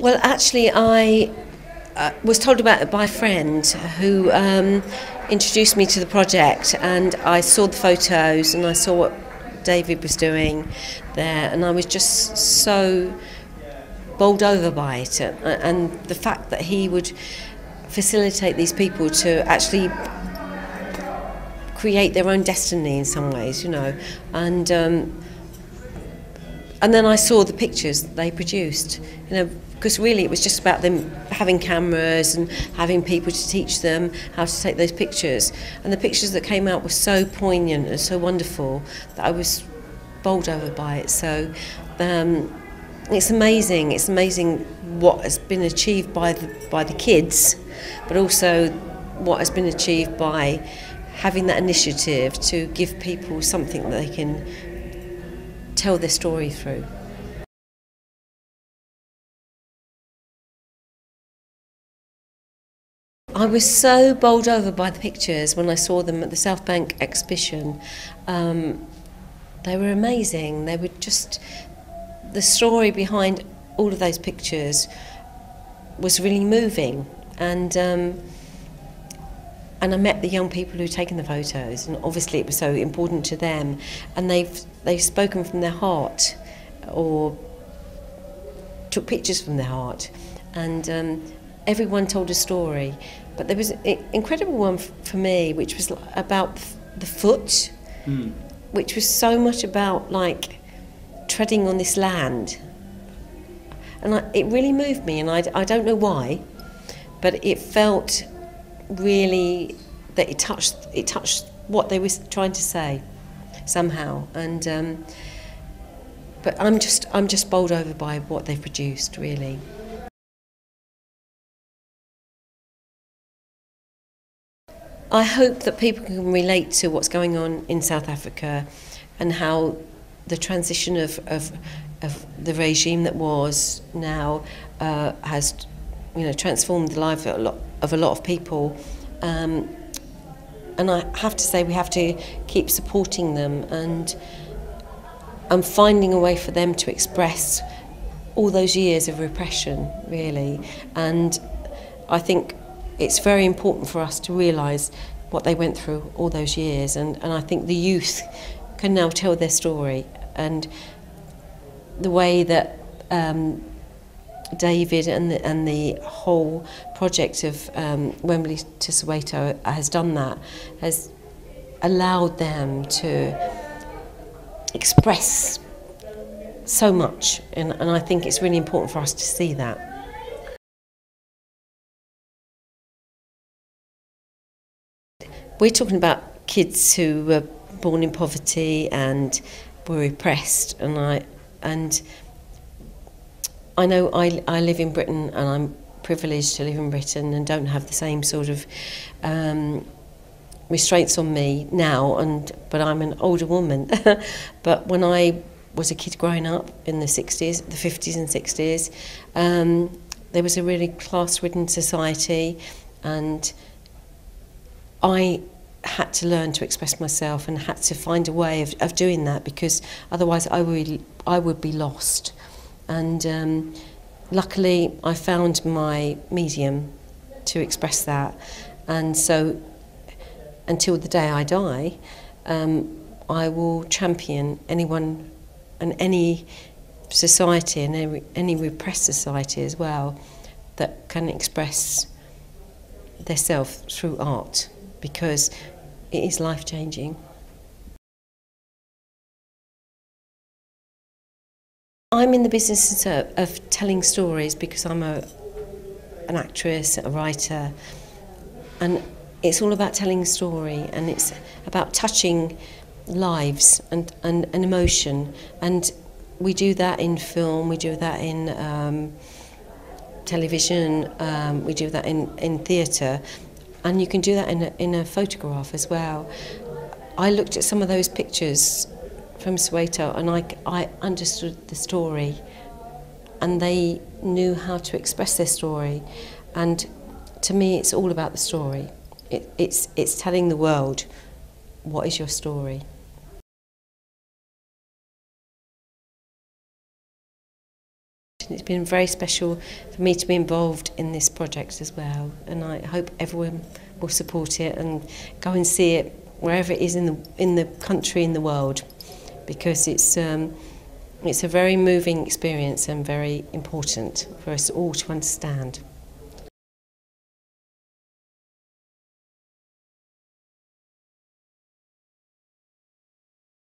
Well, actually, I was told about it by a friend who introduced me to the project, and I saw the photos and I saw what David was doing there, and I was just so bowled over by it, and the fact that he would facilitate these people to actually create their own destiny in some ways, you know, and then I saw the pictures that they produced, you know, because really it was just about them having cameras and having people to teach them how to take those pictures. And the pictures that came out were so poignant and so wonderful that I was bowled over by it. So it's amazing. It's amazing what has been achieved by the kids, but also what has been achieved by having that initiative to give people something that they can tell their story through. I was so bowled over by the pictures when I saw them at the South Bank exhibition. They were amazing. They were just, the story behind all of those pictures was really moving, and I met the young people who'd taken the photos, and obviously it was so important to them, and they've spoken from their heart or took pictures from their heart, and everyone told a story. But there was an incredible one for me, which was about the foot, which was so much about like treading on this land, and it really moved me, and I don't know why, but it felt really that it touched what they were trying to say somehow, and but I'm just bowled over by what they've produced, really. I hope that people can relate to what's going on in South Africa and how the transition of the regime that was now has, you know, transformed the life of a lot of people. And I have to say we have to keep supporting them and finding a way for them to express all those years of repression, really. And I think it's very important for us to realise what they went through all those years, and I think the youth can now tell their story, and the way that David and the whole project of Wembley to Soweto has done that, has allowed them to express so much, and I think it's really important for us to see that. We're talking about kids who were born in poverty and were repressed, and I know I live in Britain, and I'm privileged to live in Britain and don't have the same sort of restraints on me now, but I'm an older woman. But when I was a kid growing up in the 60s, the 50s and 60s, there was a really class-ridden society, and I had to learn to express myself and had to find a way of doing that, because otherwise I would be lost. And luckily I found my medium to express that, and so until the day I die, I will champion anyone and any society, and any repressed society as well, that can express themselves through art, because it is life-changing. I'm in the business of telling stories because I'm an actress, a writer, and it's all about telling a story, and it's about touching lives and emotion, and we do that in film, we do that in television, we do that in theatre, and you can do that in a photograph as well. I looked at some of those pictures from Soweto, and I understood the story, and they knew how to express their story, and to me it's all about the story. It's telling the world, what is your story? and it's been very special for me to be involved in this project as well, and I hope everyone will support it and go and see it wherever it is in the country, in the world, because it's a very moving experience and very important for us all to understand.